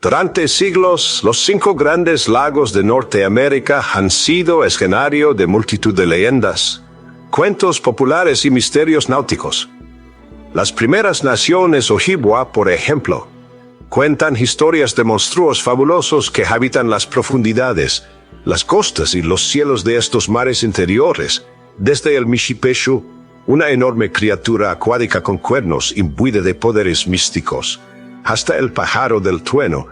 Durante siglos, los 5 grandes lagos de Norteamérica han sido escenario de multitud de leyendas, cuentos populares y misterios náuticos. Las primeras naciones Ojibwa, por ejemplo, cuentan historias de monstruos fabulosos que habitan las profundidades, las costas y los cielos de estos mares interiores, desde el Mishipeshu, una enorme criatura acuática con cuernos imbuida de poderes místicos, hasta el pájaro del trueno,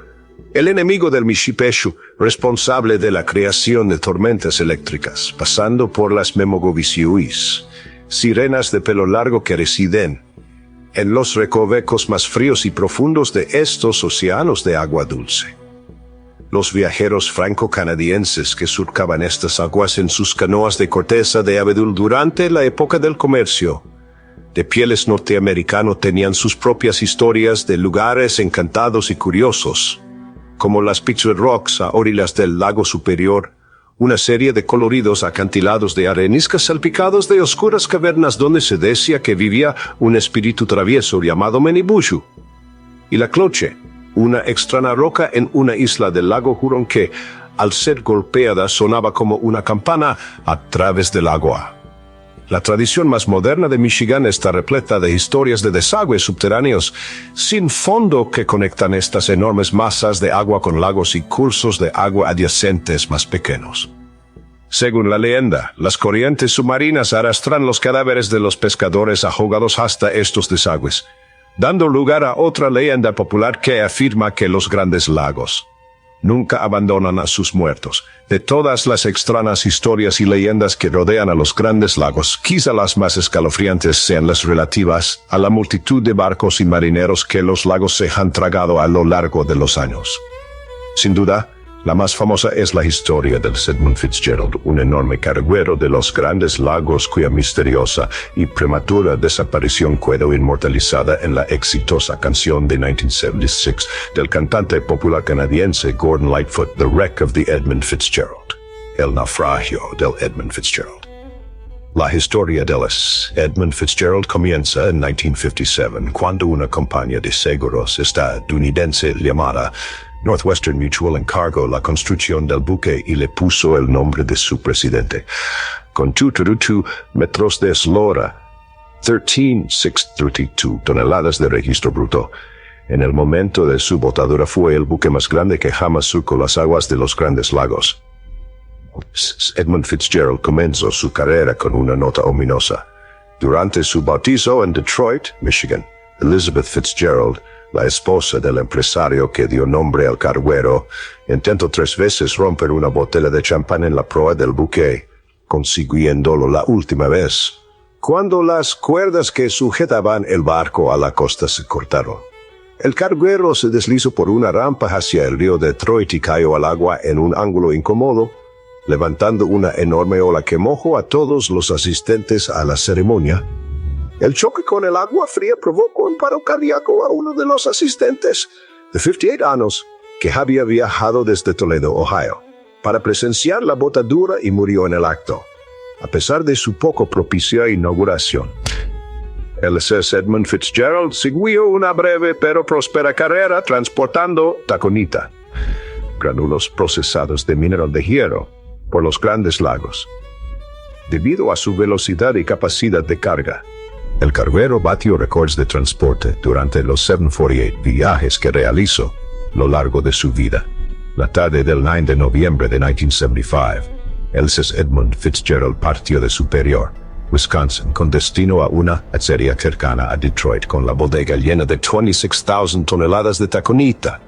el enemigo del Mishipeshu, responsable de la creación de tormentas eléctricas, pasando por las Memogovisiuis, sirenas de pelo largo que residen en los recovecos más fríos y profundos de estos océanos de agua dulce. Los viajeros franco-canadienses que surcaban estas aguas en sus canoas de corteza de abedul durante la época del comercio de pieles norteamericano tenían sus propias historias de lugares encantados y curiosos, como las Pictured Rocks a orillas del lago superior, una serie de coloridos acantilados de areniscas salpicados de oscuras cavernas donde se decía que vivía un espíritu travieso llamado Menibushu, y la Cloche, una extraña roca en una isla del lago Hurón que, al ser golpeada, sonaba como una campana a través del agua. La tradición más moderna de Michigan está repleta de historias de desagües subterráneos sin fondo que conectan estas enormes masas de agua con lagos y cursos de agua adyacentes más pequeños. Según la leyenda, las corrientes submarinas arrastran los cadáveres de los pescadores ahogados hasta estos desagües, dando lugar a otra leyenda popular que afirma que los grandes lagos nunca abandonan a sus muertos. De todas las extrañas historias y leyendas que rodean a los grandes lagos, quizá las más escalofriantes sean las relativas a la multitud de barcos y marineros que los lagos se han tragado a lo largo de los años. Sin duda, la más famosa es la historia del Edmund Fitzgerald, un enorme carguero de los grandes lagos cuya misteriosa y prematura desaparición quedó inmortalizada en la exitosa canción de 1976 del cantante popular canadiense Gordon Lightfoot, The Wreck of the Edmund Fitzgerald, el naufragio del Edmund Fitzgerald. La historia del Edmund Fitzgerald comienza en 1957, cuando una compañía de seguros estadounidense llamada Northwestern Mutual encargó la construcción del buque y le puso el nombre de su presidente. Con 232 metros de eslora, 13,632 toneladas de registro bruto. En el momento de su botadura fue el buque más grande que jamás surcó las aguas de los grandes lagos. Edmund Fitzgerald comenzó su carrera con una nota ominosa. Durante su bautizo en Detroit, Michigan, Elizabeth Fitzgerald, la esposa del empresario que dio nombre al carguero, intentó 3 veces romper una botella de champán en la proa del buque, consiguiéndolo la última vez, cuando las cuerdas que sujetaban el barco a la costa se cortaron. El carguero se deslizó por una rampa hacia el río Detroit y cayó al agua en un ángulo incómodo, levantando una enorme ola que mojó a todos los asistentes a la ceremonia. El choque con el agua fría provocó un paro cardíaco a uno de los asistentes, de 58 años, que había viajado desde Toledo, Ohio, para presenciar la botadura y murió en el acto, a pesar de su poco propicia inauguración. El SS Edmund Fitzgerald siguió una breve pero próspera carrera transportando taconita, granulos procesados de mineral de hierro, por los grandes lagos. Debido a su velocidad y capacidad de carga, el carguero batió récords de transporte durante los 748 viajes que realizó a lo largo de su vida. La tarde del 9 de noviembre de 1975, el SS Edmund Fitzgerald partió de Superior, Wisconsin, con destino a una acería cercana a Detroit con la bodega llena de 26,000 toneladas de taconita.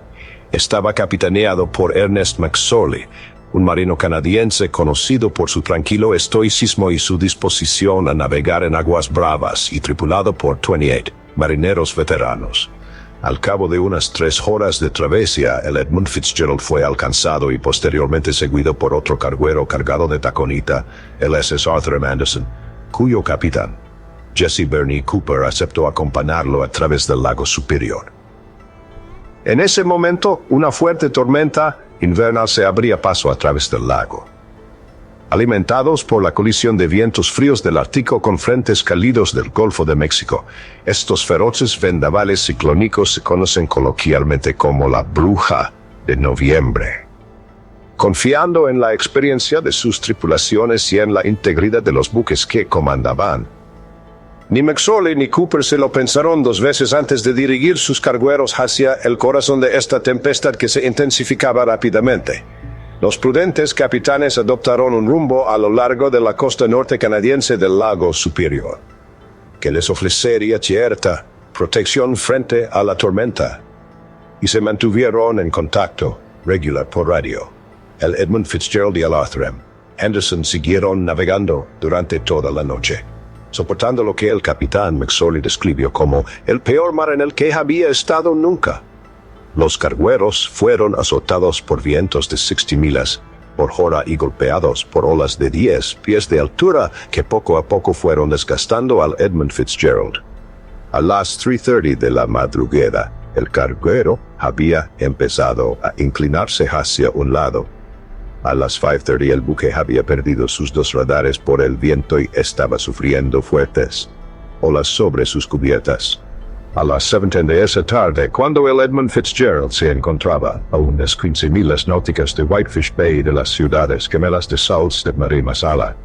Estaba capitaneado por Ernest McSorley, un marino canadiense conocido por su tranquilo estoicismo y su disposición a navegar en aguas bravas, y tripulado por 28 marineros veteranos. Al cabo de unas 3 horas de travesía, el Edmund Fitzgerald fue alcanzado y posteriormente seguido por otro carguero cargado de taconita, el SS Arthur M. Anderson, cuyo capitán, Jesse Bernie Cooper, aceptó acompañarlo a través del lago Superior. En ese momento, una fuerte tormenta invernal se abría paso a través del lago. alimentados por la colisión de vientos fríos del Ártico con frentes cálidos del Golfo de México. Estos feroces vendavales ciclónicos se conocen coloquialmente como la bruja de noviembre. Confiando en la experiencia de sus tripulaciones y en la integridad de los buques que comandaban, ni McSorley ni Cooper se lo pensaron dos veces antes de dirigir sus cargueros hacia el corazón de esta tempestad que se intensificaba rápidamente. Los prudentes capitanes adoptaron un rumbo a lo largo de la costa norte canadiense del lago Superior, que les ofrecería cierta protección frente a la tormenta, y se mantuvieron en contacto regular por radio. El Edmund Fitzgerald y el Arthur M. Henderson siguieron navegando durante toda la noche, soportando lo que el capitán McSorley describió como el peor mar en el que había estado nunca. Los cargueros fueron azotados por vientos de 60 millas por hora y golpeados por olas de 10 pies de altura que poco a poco fueron desgastando al Edmund Fitzgerald. A las 3:30 de la madrugada, el carguero había empezado a inclinarse hacia un lado. A las 5:30 el buque había perdido sus dos radares por el viento y estaba sufriendo fuertes olas sobre sus cubiertas. A las 7:10 de esa tarde, cuando el Edmund Fitzgerald se encontraba a unas 15 millas náuticas de Whitefish Bay de las ciudades gemelas de Sault Ste. Marie Masala,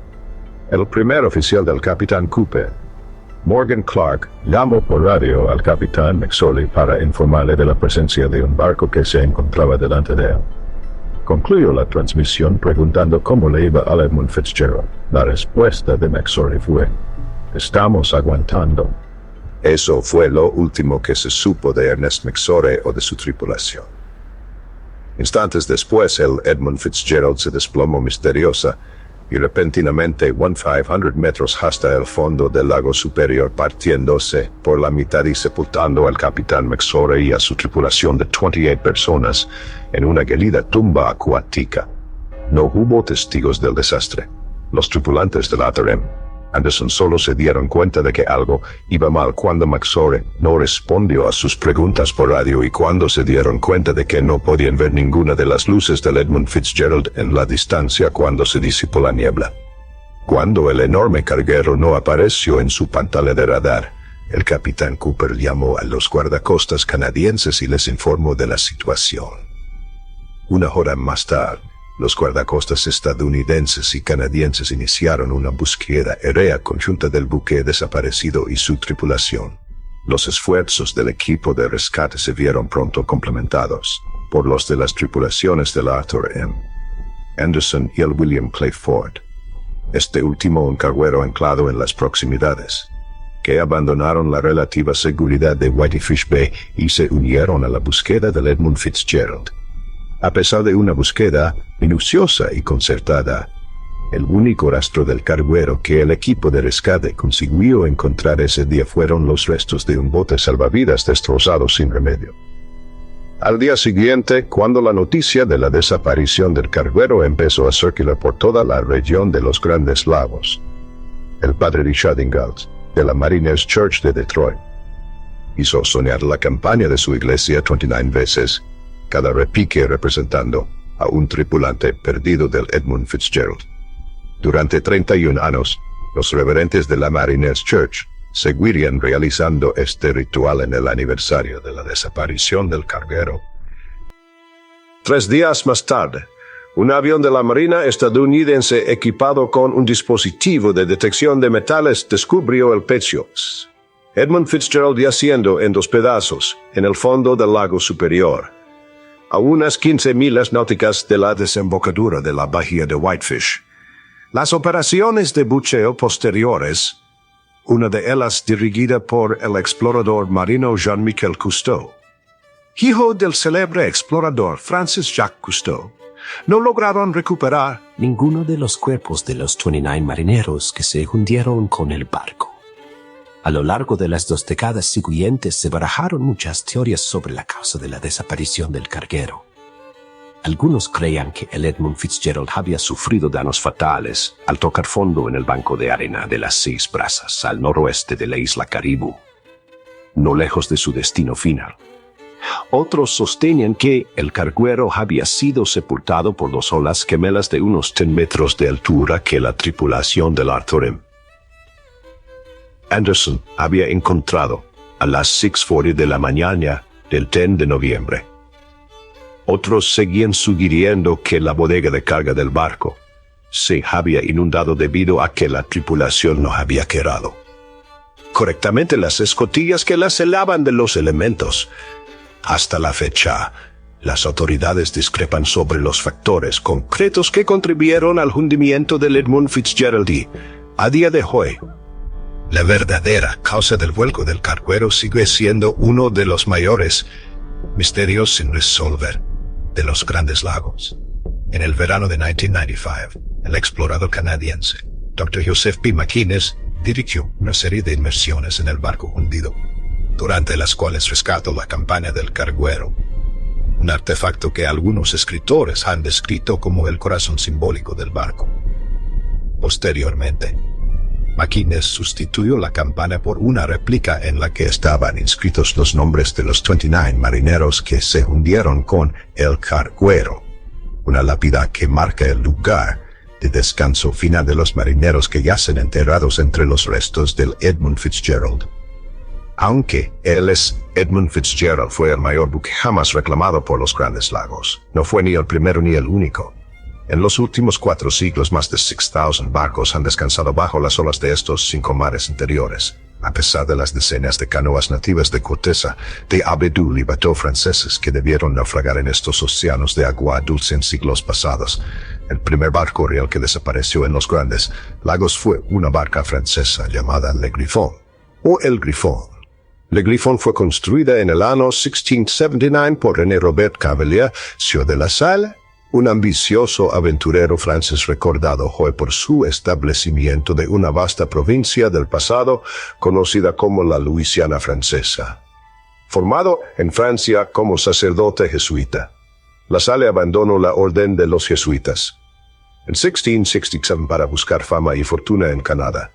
el primer oficial del capitán Cooper, Morgan Clark, llamó por radio al capitán McSorley para informarle de la presencia de un barco que se encontraba delante de él. Concluyó la transmisión preguntando cómo le iba al Edmund Fitzgerald. La respuesta de McSorley fue: "Estamos aguantando". Eso fue lo último que se supo de Ernest McSorley o de su tripulación. Instantes después, el Edmund Fitzgerald se desplomó misteriosa y repentinamente 1,500 metros hasta el fondo del lago Superior, partiéndose por la mitad y sepultando al capitán McSorley y a su tripulación de 28 personas en una gelida tumba acuática. No hubo testigos del desastre. Los tripulantes del Arthur M. Henderson solo se dieron cuenta de que algo iba mal cuando McSorley no respondió a sus preguntas por radio y cuando se dieron cuenta de que no podían ver ninguna de las luces del Edmund Fitzgerald en la distancia cuando se disipó la niebla. Cuando el enorme carguero no apareció en su pantalla de radar, el capitán Cooper llamó a los guardacostas canadienses y les informó de la situación. Una hora más tarde, los guardacostas estadounidenses y canadienses iniciaron una búsqueda aérea conjunta del buque desaparecido y su tripulación. Los esfuerzos del equipo de rescate se vieron pronto complementados por los de las tripulaciones del Arthur M. Henderson y el William Clay Ford. Este último un carguero anclado en las proximidades, que abandonaron la relativa seguridad de Whitefish Bay y se unieron a la búsqueda del Edmund Fitzgerald. A pesar de una búsqueda minuciosa y concertada, el único rastro del carguero que el equipo de rescate consiguió encontrar ese día fueron los restos de un bote salvavidas destrozado sin remedio. Al día siguiente, cuando la noticia de la desaparición del carguero empezó a circular por toda la región de los Grandes Lagos, el padre Richard Ingalls, de la Mariners Church de Detroit, hizo soñar la campaña de su iglesia 29 veces, cada repique representando a un tripulante perdido del Edmund Fitzgerald. Durante 31 años, los reverentes de la Mariners Church seguirían realizando este ritual en el aniversario de la desaparición del carguero. 3 días más tarde, un avión de la Marina estadounidense equipado con un dispositivo de detección de metales descubrió el pecho. Edmund Fitzgerald yaciendo en 2 pedazos en el fondo del lago Superior, a unas 15 millas náuticas de la desembocadura de la bahía de Whitefish. Las operaciones de buceo posteriores, una de ellas dirigida por el explorador marino Jean-Michel Cousteau, hijo del célebre explorador Francis Jacques Cousteau, no lograron recuperar ninguno de los cuerpos de los 29 marineros que se hundieron con el barco. A lo largo de las 2 décadas siguientes se barajaron muchas teorías sobre la causa de la desaparición del carguero. Algunos creían que el Edmund Fitzgerald había sufrido daños fatales al tocar fondo en el banco de arena de las 6 Brazas al noroeste de la isla Caribú, no lejos de su destino final. Otros sostenían que el carguero había sido sepultado por 2 olas gemelas de unos 10 metros de altura que la tripulación del Arthur M. Anderson había encontrado a las 6:40 de la mañana del 10 de noviembre. Otros seguían sugiriendo que la bodega de carga del barco se había inundado debido a que la tripulación no había quedado correctamente las escotillas que las helaban de los elementos. Hasta la fecha, las autoridades discrepan sobre los factores concretos que contribuyeron al hundimiento del Edmund Fitzgerald y, a día de hoy, la verdadera causa del vuelco del carguero sigue siendo uno de los mayores misterios sin resolver de los Grandes Lagos. En el verano de 1995, el explorador canadiense Dr. Joseph P. McInnes dirigió una serie de inmersiones en el barco hundido, durante las cuales rescató la campana del carguero, un artefacto que algunos escritores han descrito como el corazón simbólico del barco. Posteriormente, McInnes sustituyó la campana por una réplica en la que estaban inscritos los nombres de los 29 marineros que se hundieron con el carguero, una lápida que marca el lugar de descanso final de los marineros que yacen enterrados entre los restos del Edmund Fitzgerald. Aunque Edmund Fitzgerald fue el mayor buque jamás reclamado por los Grandes Lagos, no fue ni el primero ni el único. En los últimos 4 siglos, más de 6,000 barcos han descansado bajo las olas de estos 5 mares interiores, a pesar de las decenas de canoas nativas de corteza, de abedul y bateaux franceses que debieron naufragar en estos océanos de agua dulce en siglos pasados. El primer barco real que desapareció en los Grandes Lagos fue una barca francesa llamada Le Griffon, o El Grifón. Le Griffon fue construida en el año 1679 por René Robert Cavelier, Sieur de la Salle, un ambicioso aventurero francés recordado hoy por su establecimiento de una vasta provincia del pasado conocida como la Luisiana francesa. Formado en Francia como sacerdote jesuita, La Salle abandonó la orden de los jesuitas en 1667 para buscar fama y fortuna en Canadá,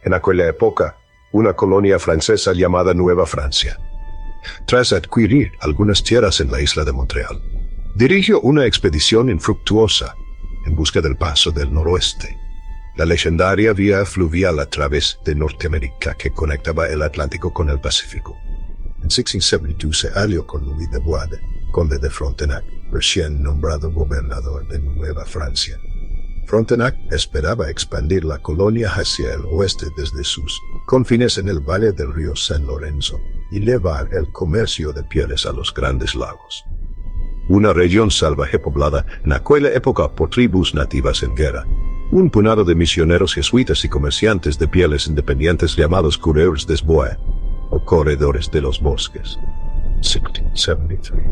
en aquella época una colonia francesa llamada Nueva Francia. Tras adquirir algunas tierras en la isla de Montreal, dirigió una expedición infructuosa en busca del paso del noroeste, la legendaria vía fluvial a través de Norteamérica que conectaba el Atlántico con el Pacífico. En 1672 se alió con Louis de Bois, conde de Frontenac, recién nombrado gobernador de Nueva Francia. Frontenac esperaba expandir la colonia hacia el oeste desde sus confines en el valle del río San Lorenzo y llevar el comercio de pieles a los Grandes Lagos, una región salvaje poblada en aquella época por tribus nativas en guerra. Un puñado de misioneros jesuitas y comerciantes de pieles independientes llamados coureurs des bois, o corredores de los bosques. 1673.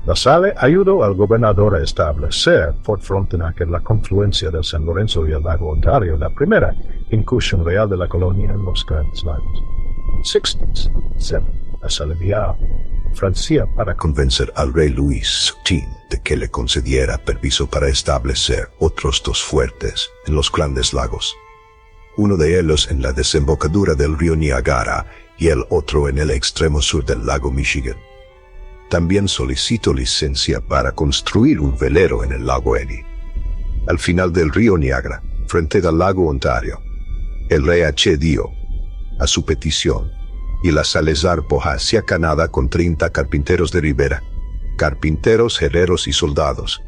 La Salle ayudó al gobernador a establecer Fort Frontenac en la confluencia del San Lorenzo y el lago Ontario, la primera incursión real de la colonia en los Grandes Lagos. 1607. La Salle envió a Francia para convencer al rey Luis X de que le concediera permiso para establecer otros 2 fuertes en los Grandes Lagos, uno de ellos en la desembocadura del río Niágara y el otro en el extremo sur del lago Michigan. También solicitó licencia para construir un velero en el lago Erie, al final del río Niágara, frente al lago Ontario. El rey accedió a su petición y la Salle zarpó hacia Canadá con 30 carpinteros de ribera, carpinteros, herreros y soldados,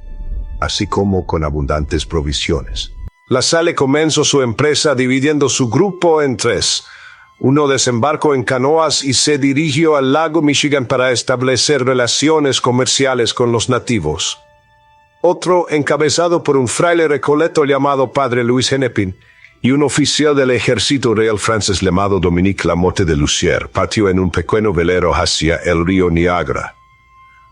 así como con abundantes provisiones. La Salle comenzó su empresa dividiendo su grupo en 3. Uno desembarcó en canoas y se dirigió al lago Michigan para establecer relaciones comerciales con los nativos. Otro, encabezado por un fraile recoleto llamado Padre Louis Hennepin, y un oficial del ejército real francés llamado Dominique Lamotte de Lussier, partió en un pequeño velero hacia el río Niágara,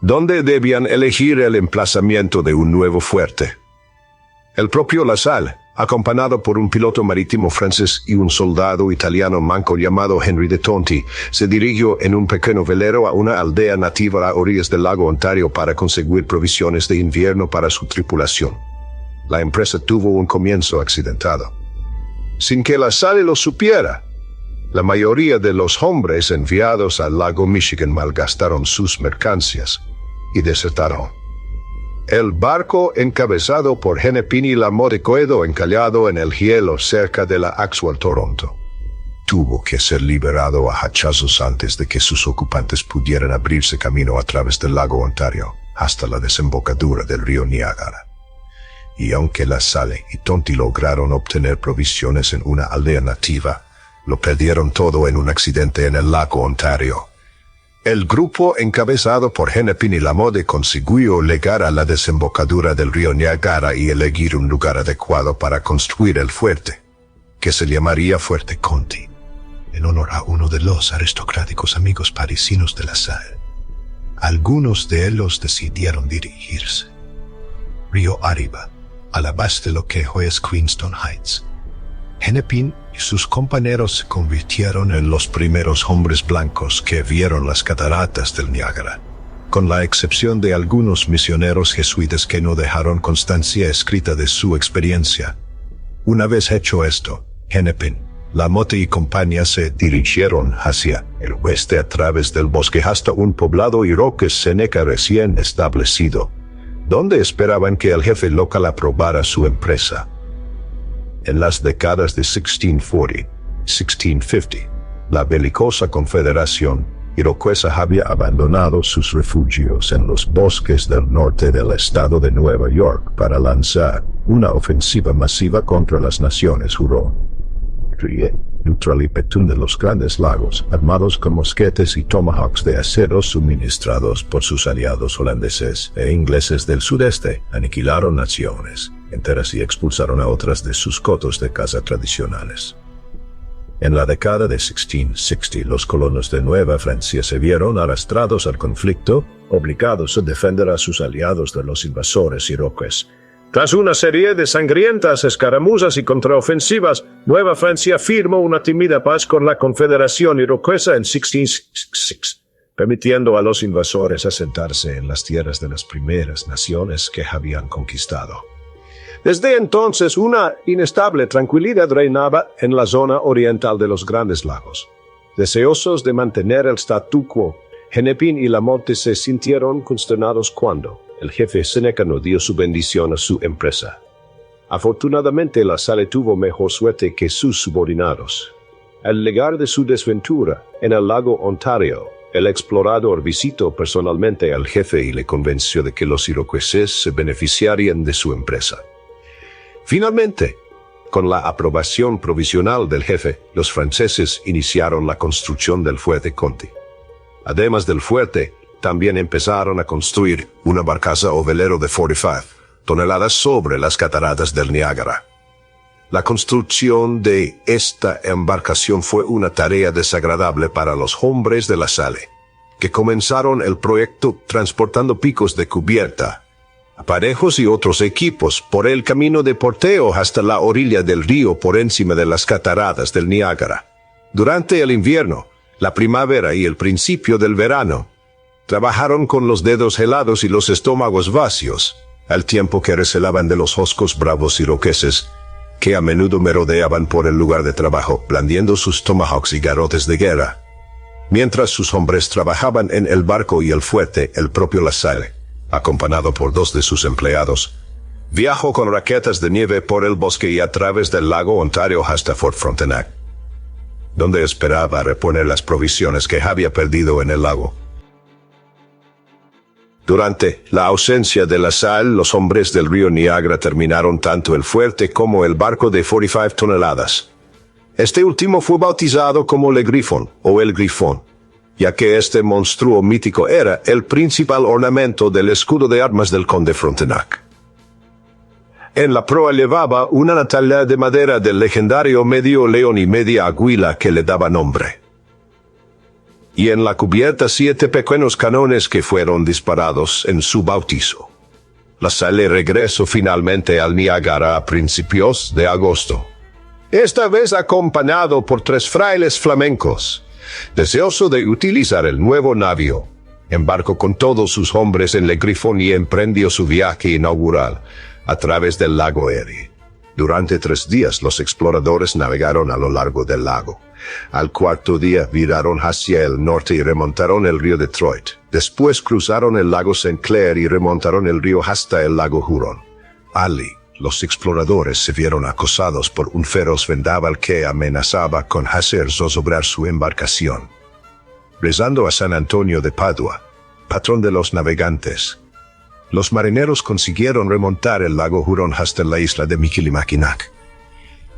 donde debían elegir el emplazamiento de un nuevo fuerte. El propio La Salle, acompañado por un piloto marítimo francés y un soldado italiano manco llamado Henry de Tonti, se dirigió en un pequeño velero a una aldea nativa a orillas del lago Ontario para conseguir provisiones de invierno para su tripulación. La empresa tuvo un comienzo accidentado. Sin que La Salle lo supiera, La mayoría de los hombres enviados al lago Michigan malgastaron sus mercancías y desertaron. El barco, encabezado por Hennepin y LaMotte, quedó encallado en el hielo cerca de la actual Toronto. Tuvo que ser liberado a hachazos antes de que sus ocupantes pudieran abrirse camino a través del lago Ontario hasta la desembocadura del río Niágara. Y aunque La Salle y Tonti lograron obtener provisiones en una aldea nativa, lo perdieron todo en un accidente en el lago Ontario. El grupo encabezado por Hennepin y LaMotte consiguió llegar a la desembocadura del río Niágara y elegir un lugar adecuado para construir el fuerte, que se llamaría Fuerte Conti, en honor a uno de los aristocráticos amigos parisinos de La Salle. Algunos de ellos decidieron dirigirse río arriba, a la base de lo que hoy es Queenston Heights. Hennepin y sus compañeros se convirtieron en los primeros hombres blancos que vieron las cataratas del Niágara, con la excepción de algunos misioneros jesuitas que no dejaron constancia escrita de su experiencia. Una vez hecho esto, Hennepin, LaMotte y compañía se dirigieron hacia el oeste a través del bosque hasta un poblado iroqués seneca recién establecido, donde esperaban que el jefe local aprobara su empresa. En las décadas de 1640 y 1650, la belicosa confederación iroquesa había abandonado sus refugios en los bosques del norte del estado de Nueva York para lanzar una ofensiva masiva contra las naciones Huron, Cree, Neutral y Petun de los Grandes Lagos, armados con mosquetes y tomahawks de acero suministrados por sus aliados holandeses e ingleses del sudeste. Aniquilaron naciones enteras y expulsaron a otras de sus cotos de caza tradicionales. En la década de 1660, los colonos de Nueva Francia se vieron arrastrados al conflicto, obligados a defender a sus aliados de los invasores iroqueses. Tras una serie de sangrientas escaramuzas y contraofensivas, Nueva Francia firmó una tímida paz con la Confederación Iroquesa en 1666, permitiendo a los invasores asentarse en las tierras de las primeras naciones que habían conquistado. Desde entonces, una inestable tranquilidad reinaba en la zona oriental de los Grandes Lagos. Deseosos de mantener el statu quo, Hennepin y LaMotte se sintieron consternados cuando el jefe Seneca no dio su bendición a su empresa. Afortunadamente, La Salle tuvo mejor suerte que sus subordinados. Al llegar de su desventura en el lago Ontario, el explorador visitó personalmente al jefe y le convenció de que los iroqueses se beneficiarían de su empresa. Finalmente, con la aprobación provisional del jefe, los franceses iniciaron la construcción del Fuerte Conti. Además del fuerte, también empezaron a construir una barcaza o velero de 45 toneladas sobre las cataratas del Niágara. La construcción de esta embarcación fue una tarea desagradable para los hombres de La Salle, que comenzaron el proyecto transportando picos de cubierta, aparejos y otros equipos por el camino de porteo hasta la orilla del río por encima de las cataratas del Niágara. Durante el invierno, la primavera y el principio del verano, trabajaron con los dedos helados y los estómagos vacíos, al tiempo que recelaban de los hoscos bravos iroqueses, que a menudo merodeaban por el lugar de trabajo, blandiendo sus tomahawks y garrotes de guerra. Mientras sus hombres trabajaban en el barco y el fuerte, el propio La Salle, acompañado por 2 de sus empleados, viajó con raquetas de nieve por el bosque y a través del lago Ontario hasta Fort Frontenac, donde esperaba reponer las provisiones que había perdido en el lago. Durante la ausencia de La Salle, los hombres del río Niágara terminaron tanto el fuerte como el barco de 45 toneladas. Este último fue bautizado como Le Griffon o el Grifón, ya que este monstruo mítico era el principal ornamento del escudo de armas del conde Frontenac. En la proa llevaba una talla de madera del legendario medio león y media águila que le daba nombre. Y en la cubierta 7 pequeños canones que fueron disparados en su bautizo. La Salle regresó finalmente al Niágara a principios de agosto, esta vez acompañado por 3 frailes flamencos. Deseoso de utilizar el nuevo navío, embarcó con todos sus hombres en Le Griffon y emprendió su viaje inaugural a través del lago Erie. Durante 3 días los exploradores navegaron a lo largo del lago, Al cuarto día viraron hacia el norte y remontaron el río Detroit. Después cruzaron el lago St. Clair y remontaron el río hasta el lago Huron. Allí, los exploradores se vieron acosados por un feroz vendaval que amenazaba con hacer zozobrar su embarcación. Rezando a San Antonio de Padua, patrón de los navegantes, los marineros consiguieron remontar el lago Huron hasta la isla de Michilimackinac,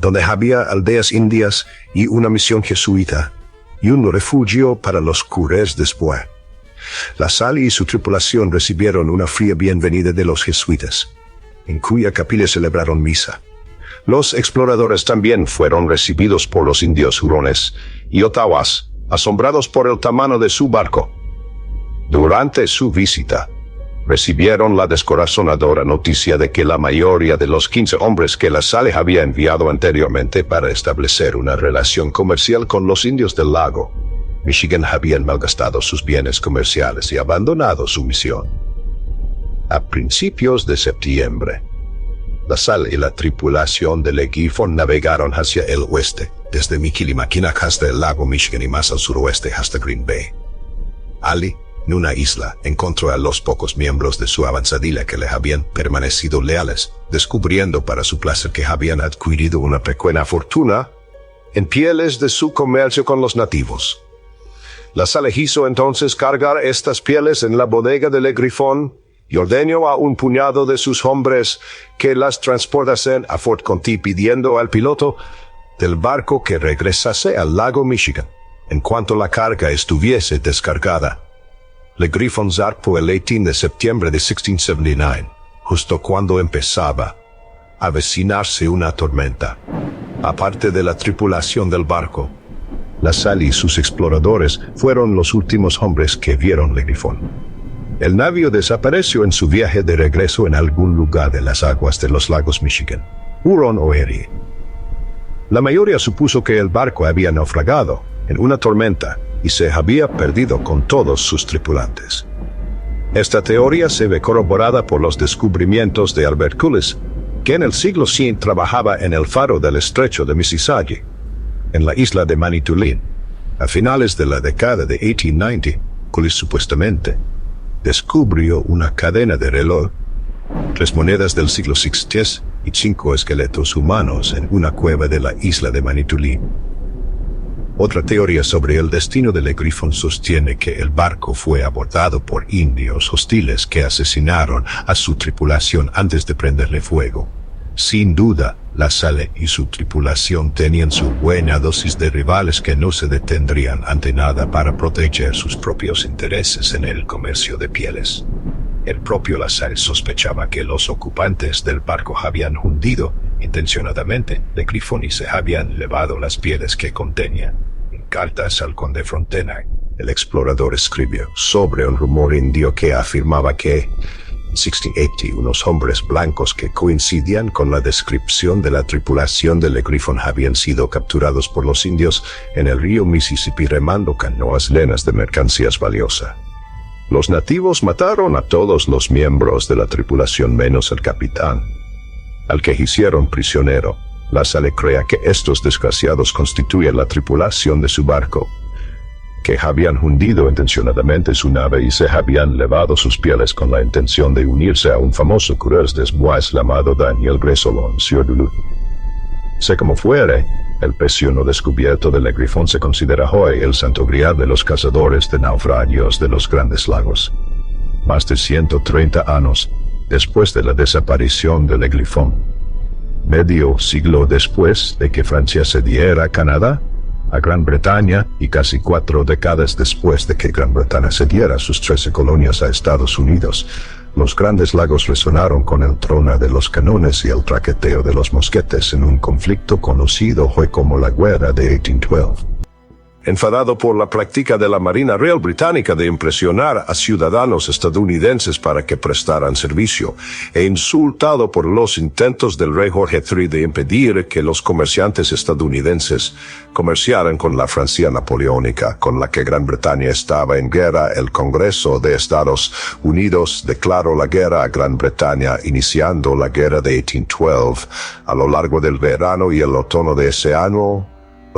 donde había aldeas indias y una misión jesuita, y un refugio para los curés después. La Salle y su tripulación recibieron una fría bienvenida de los jesuitas, en cuya capilla celebraron misa. Los exploradores también fueron recibidos por los indios hurones y ottawas, asombrados por el tamaño de su barco. Durante su visita, recibieron la descorazonadora noticia de que la mayoría de los 15 hombres que la Salle había enviado anteriormente para establecer una relación comercial con los indios del lago Michigan habían malgastado sus bienes comerciales y abandonado su misión. A principios de septiembre, la Salle y la tripulación del Griffon navegaron hacia el oeste, desde Michilimackinac hasta el lago Michigan y más al suroeste hasta Green Bay. Allí, en una isla, encontró a los pocos miembros de su avanzadilla que le habían permanecido leales, descubriendo para su placer que habían adquirido una pequeña fortuna en pieles de su comercio con los nativos. La Salle hizo entonces cargar estas pieles en la bodega del Griffon y ordenó a un puñado de sus hombres que las transportasen a Fort Conti, pidiendo al piloto del barco que regresase al lago Michigan en cuanto la carga estuviese descargada. Le Griffon zarpó el 18 de septiembre de 1679, justo cuando empezaba a avecinarse una tormenta. Aparte de la tripulación del barco, la Salle y sus exploradores fueron los últimos hombres que vieron Le Griffon. El navío desapareció en su viaje de regreso en algún lugar de las aguas de los lagos Michigan, Huron o Erie. La mayoría supuso que el barco había naufragado en una tormenta y se había perdido con todos sus tripulantes. Esta teoría se ve corroborada por los descubrimientos de Albert Cullis, que en el siglo C trabajaba en el faro del estrecho de Mississauga, en la isla de Manitoulin. A finales de la década de 1890, Cullis supuestamente descubrió una cadena de reloj, 3 monedas del siglo XVI y 5 esqueletos humanos en una cueva de la isla de Manitoulin. Otra teoría sobre el destino de Le Griffon sostiene que el barco fue abordado por indios hostiles que asesinaron a su tripulación antes de prenderle fuego. Sin duda, la Salle y su tripulación tenían su buena dosis de rivales que no se detendrían ante nada para proteger sus propios intereses en el comercio de pieles. El propio La Salle sospechaba que los ocupantes del barco habían hundido intencionadamente Le Griffon y se habían llevado las pieles que contenía. En cartas al conde Frontenac, el explorador escribió sobre un rumor indio que afirmaba que en 1680 unos hombres blancos que coincidían con la descripción de la tripulación de Le Griffon habían sido capturados por los indios en el río Mississippi remando canoas llenas de mercancías valiosa. Los nativos mataron a todos los miembros de la tripulación menos el capitán, al que hicieron prisionero. La Salle crea que estos desgraciados constituyen la tripulación de su barco, que habían hundido intencionadamente su nave y se habían llevado sus pieles con la intención de unirse a un famoso coureur des bois llamado Daniel Gresolon, Sieur Duluth. Sea como fuere, el pecio no descubierto de Le Griffon se considera hoy el santo grial de los cazadores de naufragios de los Grandes Lagos. Más de 130 años después de la desaparición de Le Griffon, medio siglo después de que Francia cediera a Canadá, a Gran Bretaña y casi 4 décadas después de que Gran Bretaña cediera sus 13 colonias a Estados Unidos, los Grandes Lagos resonaron con el trono de los cañones y el traqueteo de los mosquetes en un conflicto conocido hoy como la Guerra de 1812. Enfadado por la práctica de la Marina Real Británica de impresionar a ciudadanos estadounidenses para que prestaran servicio, e insultado por los intentos del rey Jorge III de impedir que los comerciantes estadounidenses comerciaran con la Francia napoleónica, con la que Gran Bretaña estaba en guerra, el Congreso de Estados Unidos declaró la guerra a Gran Bretaña, iniciando la Guerra de 1812. A lo largo del verano y el otoño de ese año,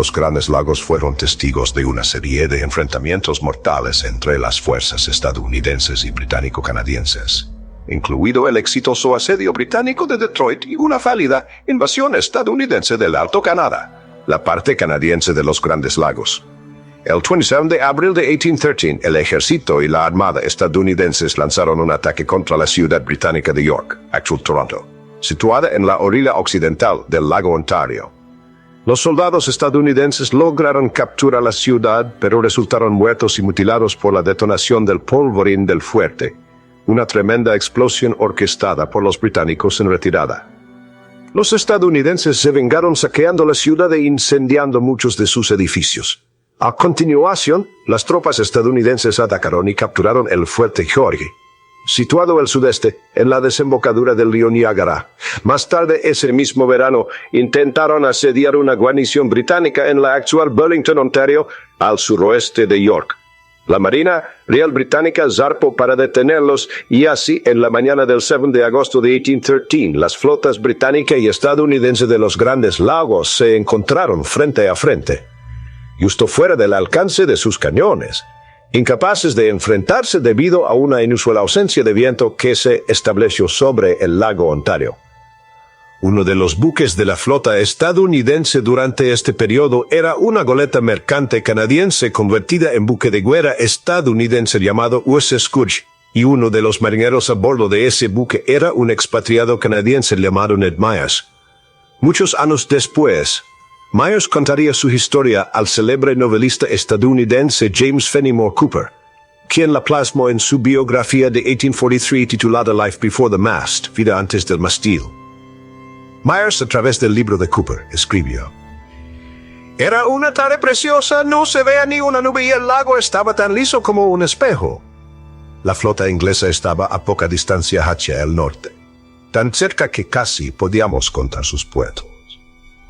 Los Grandes Lagos fueron testigos de una serie de enfrentamientos mortales entre las fuerzas estadounidenses y británico-canadienses, incluido el exitoso asedio británico de Detroit y una fallida invasión estadounidense del Alto Canadá, la parte canadiense de los Grandes Lagos. El 27 de abril de 1813, el ejército y la armada estadounidenses lanzaron un ataque contra la ciudad británica de York, actual Toronto, situada en la orilla occidental del lago Ontario. Los soldados estadounidenses lograron capturar la ciudad, pero resultaron muertos y mutilados por la detonación del polvorín del fuerte, una tremenda explosión orquestada por los británicos en retirada. Los estadounidenses se vengaron saqueando la ciudad e incendiando muchos de sus edificios. A continuación, las tropas estadounidenses atacaron y capturaron el fuerte George, situado al sudeste, en la desembocadura del río Niágara. Más tarde, ese mismo verano, intentaron asediar una guarnición británica en la actual Burlington, Ontario, al suroeste de York. La Marina Real Británica zarpó para detenerlos y así, en la mañana del 7 de agosto de 1813, las flotas británica y estadounidense de los Grandes Lagos se encontraron frente a frente, justo fuera del alcance de sus cañones, incapaces de enfrentarse debido a una inusual ausencia de viento que se estableció sobre el lago Ontario. Uno de los buques de la flota estadounidense durante este periodo era una goleta mercante canadiense convertida en buque de guerra estadounidense llamado USS Scourge, y uno de los marineros a bordo de ese buque era un expatriado canadiense llamado Ned Myers. Muchos años después, Myers contaría su historia al célebre novelista estadounidense James Fenimore Cooper, quien la plasmó en su biografía de 1843 titulada Life Before the Mast, Vida antes del mástil. Myers, a través del libro de Cooper, escribió: «Era una tarde preciosa, no se veía ni una nube y el lago estaba tan liso como un espejo. La flota inglesa estaba a poca distancia hacia el norte, tan cerca que casi podíamos contar sus puertos.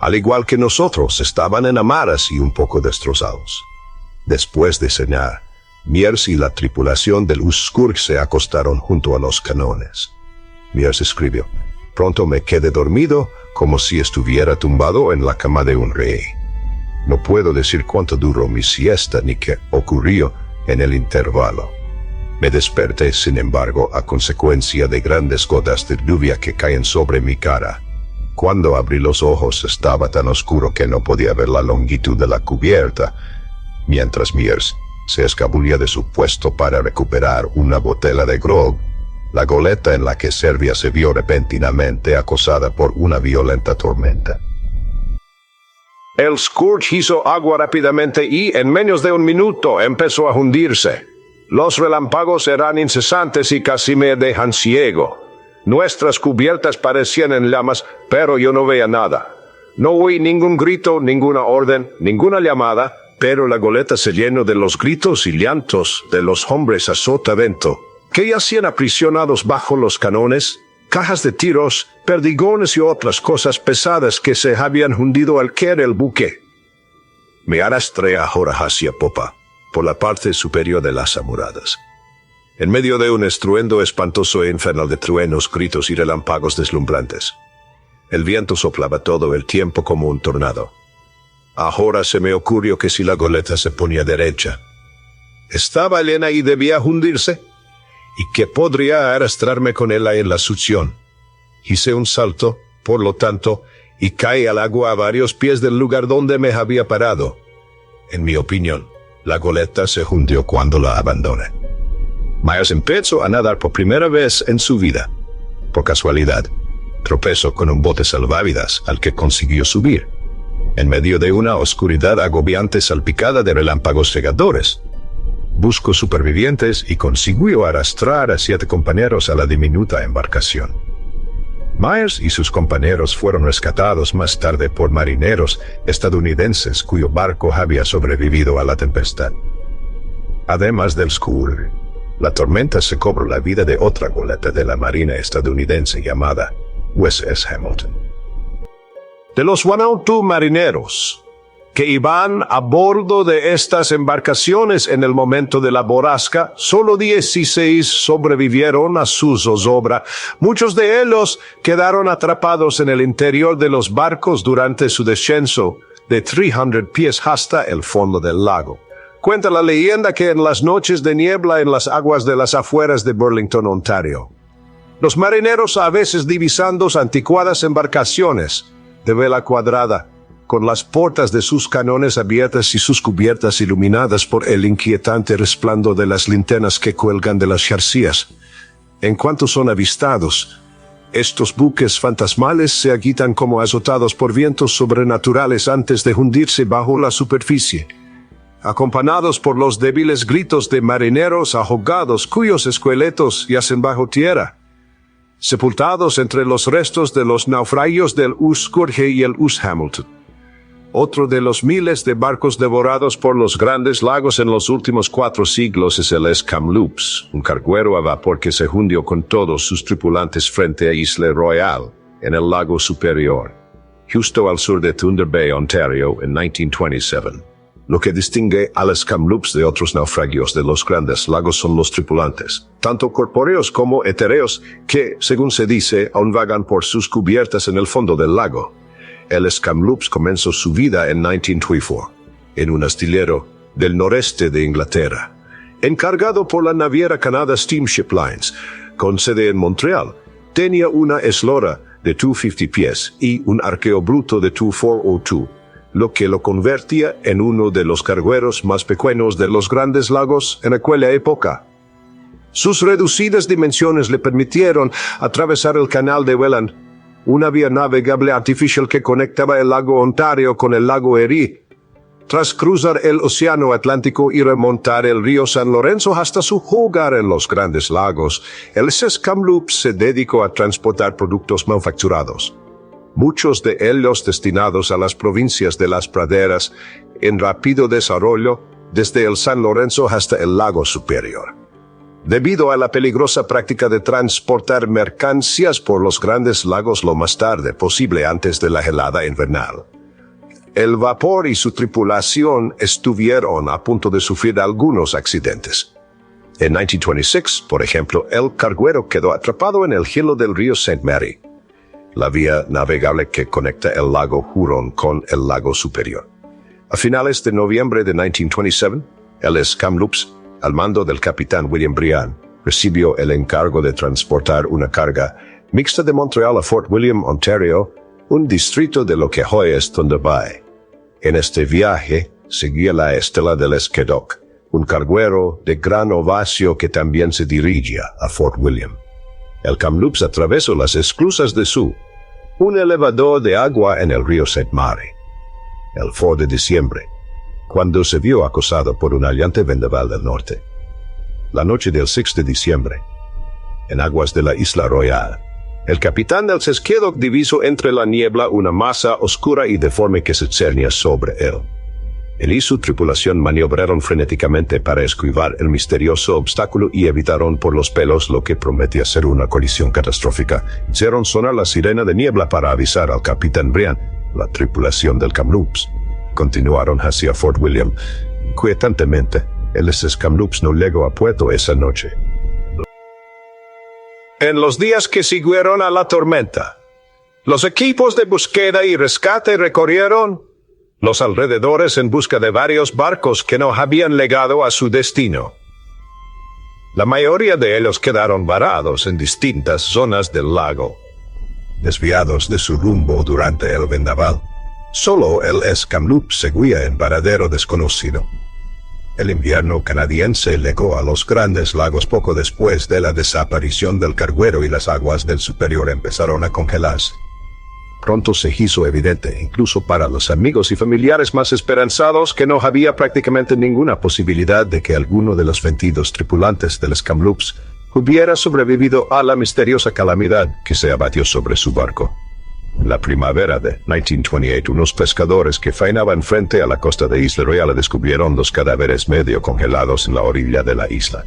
Al igual que nosotros, estaban en amaras y un poco destrozados. Después de cenar, Myers y la tripulación del Scourge se acostaron junto a los canones. Myers escribió: «Pronto me quedé dormido, como si estuviera tumbado en la cama de un rey. No puedo decir cuánto duró mi siesta ni qué ocurrió en el intervalo. Me desperté, sin embargo, a consecuencia de grandes gotas de lluvia que caen sobre mi cara. Cuando abrí los ojos estaba tan oscuro que no podía ver la longitud de la cubierta, mientras Myers se escabullía de su puesto para recuperar una botella de grog. La goleta en la que servía se vio repentinamente acosada por una violenta tormenta. El Scourge hizo agua rápidamente y, en menos de un minuto, empezó a hundirse. Los relámpagos eran incesantes y casi me dejan ciego. Nuestras cubiertas parecían en llamas, pero yo no veía nada. No oí ningún grito, ninguna orden, ninguna llamada, pero la goleta se llenó de los gritos y llantos de los hombres a sotavento, que yacían aprisionados bajo los canones, cajas de tiros, perdigones y otras cosas pesadas que se habían hundido al caer el buque. Me arrastré ahora hacia popa, por la parte superior de las amuradas. En medio de un estruendo espantoso e infernal de truenos, gritos y relámpagos deslumbrantes. El viento soplaba todo el tiempo como un tornado. Ahora se me ocurrió que si la goleta se ponía derecha, estaba llena y debía hundirse, y que podría arrastrarme con ella en la succión. Hice un salto, por lo tanto, y caí al agua a varios pies del lugar donde me había parado. En mi opinión, la goleta se hundió cuando la abandoné. Myers empezó a nadar por primera vez en su vida. Por casualidad, tropezó con un bote salvavidas al que consiguió subir, en medio de una oscuridad agobiante salpicada de relámpagos cegadores. Buscó supervivientes y consiguió arrastrar a 7 compañeros a la diminuta embarcación. Myers y sus compañeros fueron rescatados más tarde por marineros estadounidenses cuyo barco había sobrevivido a la tempestad. Además del Scourge, la tormenta se cobró la vida de otra goleta de la Marina estadounidense llamada USS Hamilton. De los 102 marineros que iban a bordo de estas embarcaciones en el momento de la borrasca, solo 16 sobrevivieron a su zozobra. Muchos de ellos quedaron atrapados en el interior de los barcos durante su descenso, de 300 pies hasta el fondo del lago. Cuenta la leyenda que en las noches de niebla en las aguas de las afueras de Burlington, Ontario, los marineros a veces divisando anticuadas embarcaciones de vela cuadrada, con las portas de sus canones abiertas y sus cubiertas iluminadas por el inquietante resplandor de las linternas que cuelgan de las jarcías. En cuanto son avistados, estos buques fantasmales se agitan como azotados por vientos sobrenaturales antes de hundirse bajo la superficie, acompañados por los débiles gritos de marineros ahogados cuyos esqueletos yacen bajo tierra, sepultados entre los restos de los naufragios del US Scourge y el US Hamilton. Otro de los miles de barcos devorados por los grandes lagos en los últimos 4 siglos es el Kamloops, un carguero a vapor que se hundió con todos sus tripulantes frente a Isla Royale, en el lago Superior, justo al sur de Thunder Bay, Ontario, en 1927. Lo que distingue a los Kamloops de otros naufragios de los grandes lagos son los tripulantes, tanto corpóreos como etéreos, que, según se dice, aún vagan por sus cubiertas en el fondo del lago. El Kamloops comenzó su vida en 1924, en un astillero del noreste de Inglaterra, encargado por la naviera Canada Steamship Lines, con sede en Montreal. Tenía una eslora de 250 pies y un arqueo bruto de 402, lo que lo convertía en uno de los cargueros más pequeños de los grandes lagos en aquella época. Sus reducidas dimensiones le permitieron atravesar el canal de Welland, una vía navegable artificial que conectaba el lago Ontario con el lago Erie, tras cruzar el océano Atlántico y remontar el río San Lorenzo hasta su hogar en los grandes lagos. El Kamloops se dedicó a transportar productos manufacturados, muchos de ellos destinados a las provincias de las praderas, en rápido desarrollo, desde el San Lorenzo hasta el lago Superior. Debido a la peligrosa práctica de transportar mercancías por los grandes lagos lo más tarde posible antes de la helada invernal, el vapor y su tripulación estuvieron a punto de sufrir algunos accidentes. En 1926, por ejemplo, el carguero quedó atrapado en el gelo del río St. Mary, la vía navegable que conecta el lago Huron con el lago Superior. A finales de noviembre de 1927, el Kamloops, al mando del capitán William Brian, recibió el encargo de transportar una carga mixta de Montreal a Fort William, Ontario, un distrito de lo que hoy es Thunder Bay. En este viaje seguía la estela del Esquedoc, un carguero de gran ovacio que también se dirigía a Fort William. El Kamloops atravesó las esclusas de Soo, un elevador de agua en el río St. Mary, el 4 de diciembre, cuando se vio acosado por un aliante vendaval del norte. La noche del 6 de diciembre, en aguas de la Isla Royale, el capitán del Esquedoc divisó entre la niebla una masa oscura y deforme que se cernía sobre él. Él y su tripulación maniobraron frenéticamente para esquivar el misterioso obstáculo y evitaron por los pelos lo que prometía ser una colisión catastrófica. Hicieron sonar la sirena de niebla para avisar al capitán Brian. La tripulación del Kamloops continuaron hacia Fort William. Inquietantemente, el Kamloops no llegó a puerto esa noche. En los días que siguieron a la tormenta, los equipos de búsqueda y rescate recorrieron los alrededores en busca de varios barcos que no habían llegado a su destino. La mayoría de ellos quedaron varados en distintas zonas del lago, desviados de su rumbo durante el vendaval. Solo el Kamloops seguía en paradero desconocido. El invierno canadiense llegó a los grandes lagos poco después de la desaparición del carguero y las aguas del Superior empezaron a congelarse. Pronto se hizo evidente, incluso para los amigos y familiares más esperanzados, que no había prácticamente ninguna posibilidad de que alguno de los 22 tripulantes del Kamloops hubiera sobrevivido a la misteriosa calamidad que se abatió sobre su barco. En la primavera de 1928, unos pescadores que faenaban frente a la costa de Isla Royale descubrieron los cadáveres medio congelados en la orilla de la isla.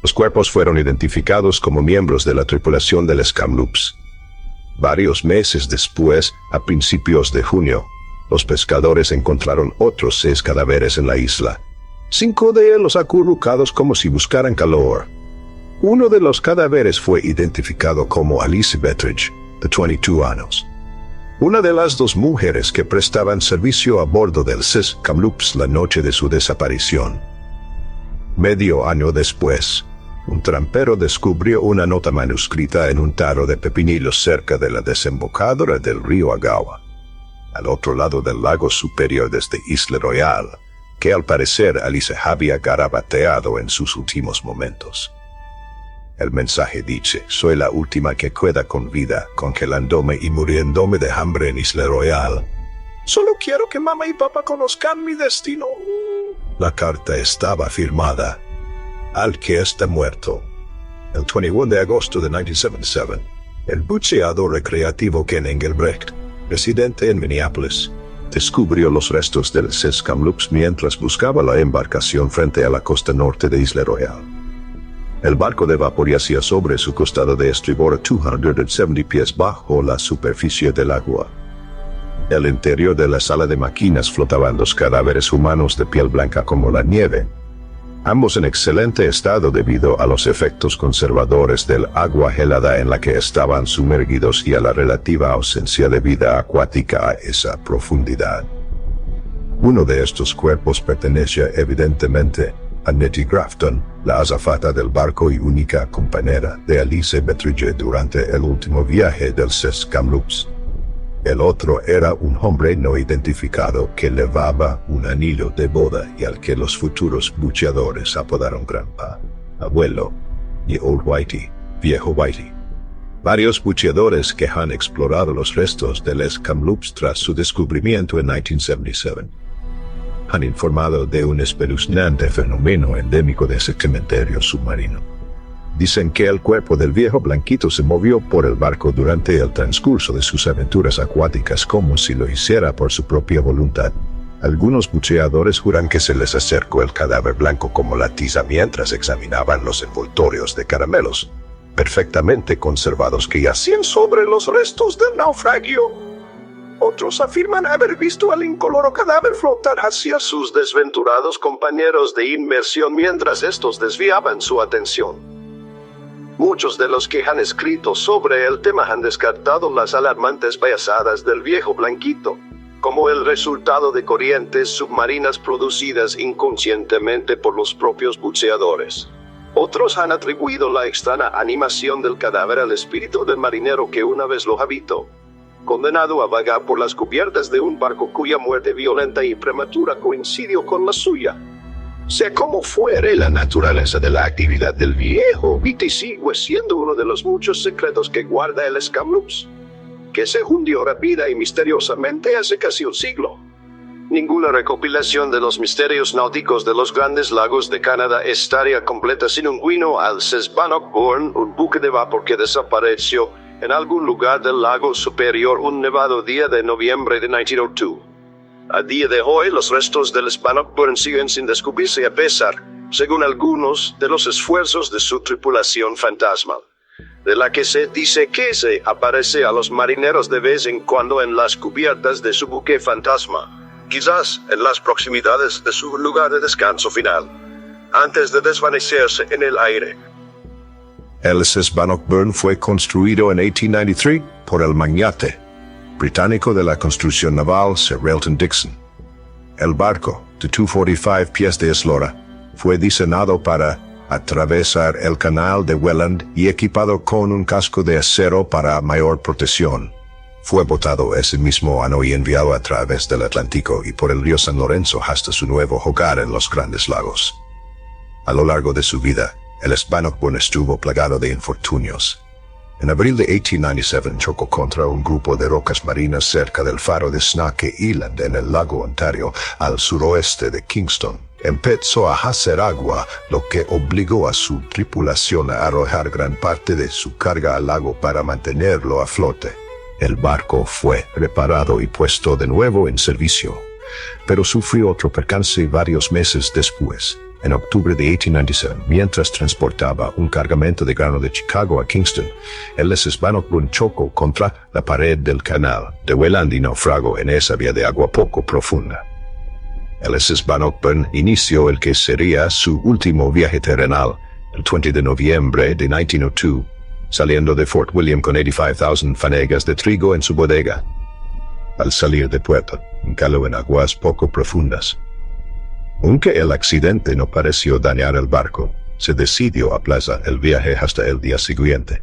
Los cuerpos fueron identificados como miembros de la tripulación del Kamloops. Varios meses después, a principios de junio, los pescadores encontraron otros 6 cadáveres en la isla, 5 de ellos acurrucados como si buscaran calor. Uno de los cadáveres fue identificado como Alice Bettridge, de 22 años. una de las dos mujeres que prestaban servicio a bordo del SS Kamloops la noche de su desaparición. Medio año después, un trampero descubrió una nota manuscrita en un tarro de pepinillos cerca de la desembocadura del río Agawa, al otro lado del lago superior desde Isla Royale, que al parecer Alice había garabateado en sus últimos momentos. El mensaje dice: soy la última que queda con vida, congelándome y muriéndome de hambre en Isla Royale. Solo quiero que mamá y papá conozcan mi destino. La carta estaba firmada: al que está muerto. El 21 de agosto de 1977, el buceador recreativo Ken Engelbrecht, residente en Minneapolis, descubrió los restos del SS Kamloops mientras buscaba la embarcación frente a la costa norte de Isla Royale. El barco de vapor yacía sobre su costado de estribor a 270 pies bajo la superficie del agua. En el interior de la sala de máquinas flotaban dos cadáveres humanos de piel blanca como la nieve, ambos en excelente estado debido a los efectos conservadores del agua helada en la que estaban sumergidos y a la relativa ausencia de vida acuática a esa profundidad. Uno de estos cuerpos pertenece evidentemente a Nettie Grafton, la azafata del barco y única compañera de Alice Bettridge durante el último viaje del SS Kamloops. El otro era un hombre no identificado que llevaba un anillo de boda y al que los futuros buceadores apodaron Grandpa, Abuelo y Old Whitey, Viejo Whitey. Varios buceadores que han explorado los restos del SS Kamloops tras su descubrimiento en 1977 han informado de un espeluznante fenómeno endémico de ese cementerio submarino. Dicen que el cuerpo del viejo blanquito se movió por el barco durante el transcurso de sus aventuras acuáticas como si lo hiciera por su propia voluntad. Algunos buceadores juran que se les acercó el cadáver blanco como la tiza mientras examinaban los envoltorios de caramelos, perfectamente conservados que yacían sobre los restos del naufragio. Otros afirman haber visto al incoloro cadáver flotar hacia sus desventurados compañeros de inmersión mientras estos desviaban su atención. Muchos de los que han escrito sobre el tema han descartado las alarmantes payasadas del viejo blanquito, como el resultado de corrientes submarinas producidas inconscientemente por los propios buceadores. Otros han atribuido la extraña animación del cadáver al espíritu del marinero que una vez lo habitó, condenado a vagar por las cubiertas de un barco cuya muerte violenta y prematura coincidió con la suya. Sea como fuere la naturaleza de la actividad del viejo, Whitey sigue siendo uno de los muchos secretos que guarda el SS Kamloops, que se hundió rápida y misteriosamente hace casi un siglo. Ninguna recopilación de los misterios náuticos de los Grandes Lagos de Canadá estaría completa sin un guiño al SS Bannockburn, un buque de vapor que desapareció en algún lugar del lago superior un nevado día de noviembre de 1902. A día de hoy, los restos del Bannockburn siguen sin descubrirse a pesar, según algunos, de los esfuerzos de su tripulación fantasmal, de la que se dice que se aparece a los marineros de vez en cuando en las cubiertas de su buque fantasma, quizás en las proximidades de su lugar de descanso final, antes de desvanecerse en el aire. El SS Bannockburn fue construido en 1893 por el magnate británico de la construcción naval Sir Relton Dixon. El barco, de 245 pies de eslora, fue diseñado para atravesar el canal de Welland y equipado con un casco de acero para mayor protección. Fue botado ese mismo año y enviado a través del Atlántico y por el río San Lorenzo hasta su nuevo hogar en los Grandes Lagos. A lo largo de su vida, el SS Bannockburn estuvo plagado de infortunios. En abril de 1897 chocó contra un grupo de rocas marinas cerca del faro de Snake Island en el lago Ontario, al suroeste de Kingston. Empezó a hacer agua, lo que obligó a su tripulación a arrojar gran parte de su carga al lago para mantenerlo a flote. El barco fue reparado y puesto de nuevo en servicio, pero sufrió otro percance varios meses después. En octubre de 1897, mientras transportaba un cargamento de grano de Chicago a Kingston, el SS Bannockburn chocó contra la pared del canal de Welland y naufragó en esa vía de agua poco profunda. El SS Bannockburn inició el que sería su último viaje terrenal, el 20 de noviembre de 1902, saliendo de Fort William con 85,000 fanegas de trigo en su bodega. al salir de puerto, caló en aguas poco profundas. Aunque el accidente no pareció dañar el barco, se decidió aplazar el viaje hasta el día siguiente.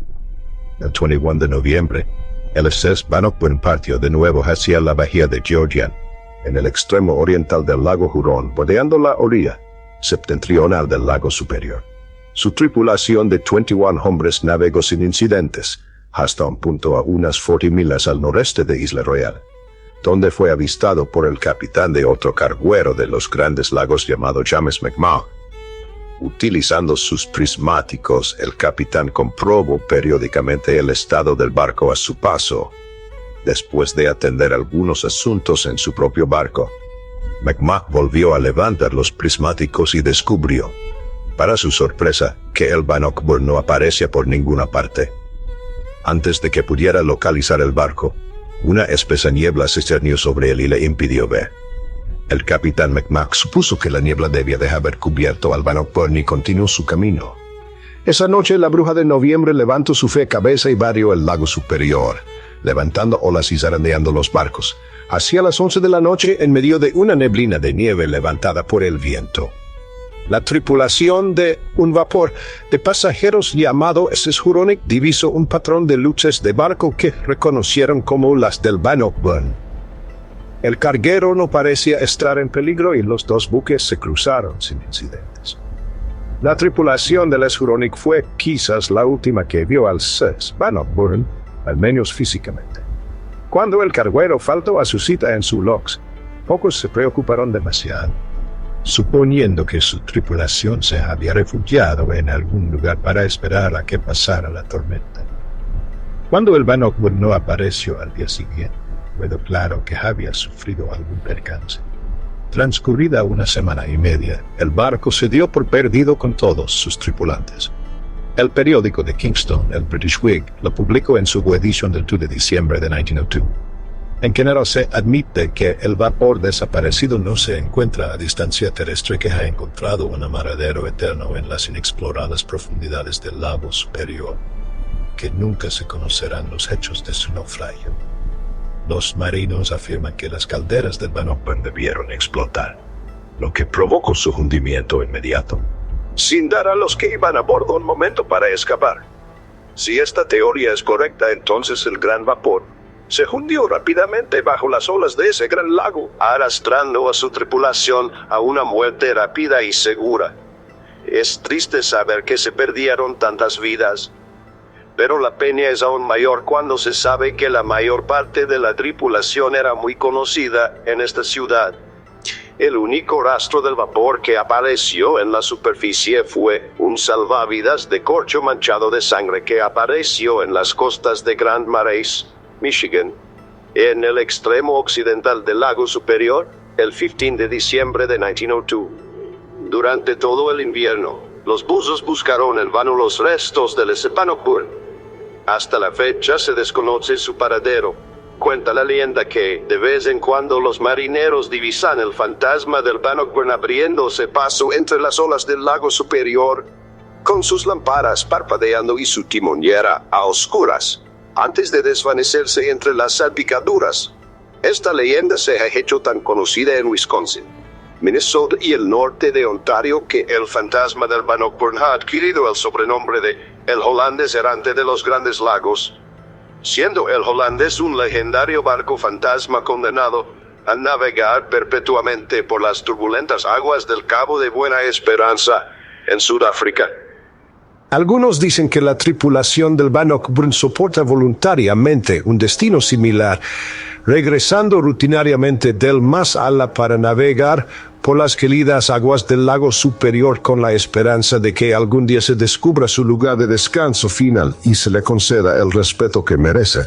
El 21 de noviembre, el SS Bannockburn partió de nuevo hacia la bahía de Georgian, en el extremo oriental del lago Hurón, bordeando la orilla septentrional del lago Superior. Su tripulación de 21 hombres navegó sin incidentes hasta un punto a unas 40 millas al noreste de Isla Royale, donde fue avistado por el capitán de otro carguero de los Grandes Lagos llamado James McMahon. Utilizando sus prismáticos, el capitán comprobó periódicamente el estado del barco a su paso. Después de atender algunos asuntos en su propio barco, McMahon volvió a levantar los prismáticos y descubrió, para su sorpresa, que el Bannockburn no aparecía por ninguna parte. Antes de que pudiera localizar el barco, una espesa niebla se cernió sobre él y le impidió ver. El capitán McMahon supuso que la niebla debía de haber cubierto al Bannockburn y continuó su camino. Esa noche la bruja de noviembre levantó su fe cabeza y barrió el lago Superior, levantando olas y zarandeando los barcos. Hacia las 11 de la noche, en medio de una neblina de nieve levantada por el viento, la tripulación de un vapor de pasajeros llamado SS Huronic divisó un patrón de luces de barco que reconocieron como las del Bannockburn. El carguero no parecía estar en peligro y los dos buques se cruzaron sin incidentes. La tripulación del SS Huronic fue quizás la última que vio al SS Bannockburn, al menos físicamente. Cuando el carguero faltó a su cita en su logs, pocos se preocuparon demasiado, suponiendo que su tripulación se había refugiado en algún lugar para esperar a que pasara la tormenta. Cuando el Bannockburn no apareció al día siguiente, quedó claro que había sufrido algún percance. Transcurrida una semana y media, el barco se dio por perdido con todos sus tripulantes. El periódico de Kingston, el British Whig, lo publicó en su edición del 2 de diciembre de 1902. En general se admite que el vapor desaparecido no se encuentra a distancia terrestre, que ha encontrado un amaradero eterno en las inexploradas profundidades del lago Superior, que nunca se conocerán los hechos de su naufragio. Los marinos afirman que las calderas del Bannockburn debieron explotar, lo que provocó su hundimiento inmediato, sin dar a los que iban a bordo un momento para escapar. Si esta teoría es correcta, entonces el gran vapor se hundió rápidamente bajo las olas de ese gran lago, arrastrando a su tripulación a una muerte rápida y segura. Es triste saber que se perdieron tantas vidas, pero la pena es aún mayor cuando se sabe que la mayor parte de la tripulación era muy conocida en esta ciudad. El único rastro del vapor que apareció en la superficie fue un salvavidas de corcho manchado de sangre que apareció en las costas de Grand Marais, Michigan, en el extremo occidental del lago Superior, el 15 de diciembre de 1902. Durante todo el invierno, los buzos buscaron en vano los restos del SS Bannockburn. Hasta la fecha se desconoce su paradero. Cuenta la leyenda que, de vez en cuando, los marineros divisan el fantasma del Bannockburn abriéndose paso entre las olas del lago Superior, con sus lámparas parpadeando y su timonera a oscuras, antes de desvanecerse entre las salpicaduras. Esta leyenda se ha hecho tan conocida en Wisconsin, Minnesota y el norte de Ontario que el fantasma del Bannockburn ha adquirido el sobrenombre de el holandés errante de los Grandes Lagos, siendo el holandés un legendario barco fantasma condenado a navegar perpetuamente por las turbulentas aguas del Cabo de Buena Esperanza en Sudáfrica. Algunos dicen que la tripulación del Bannockburn soporta voluntariamente un destino similar, regresando rutinariamente del más ala para navegar por las gélidas aguas del lago Superior con la esperanza de que algún día se descubra su lugar de descanso final y se le conceda el respeto que merece.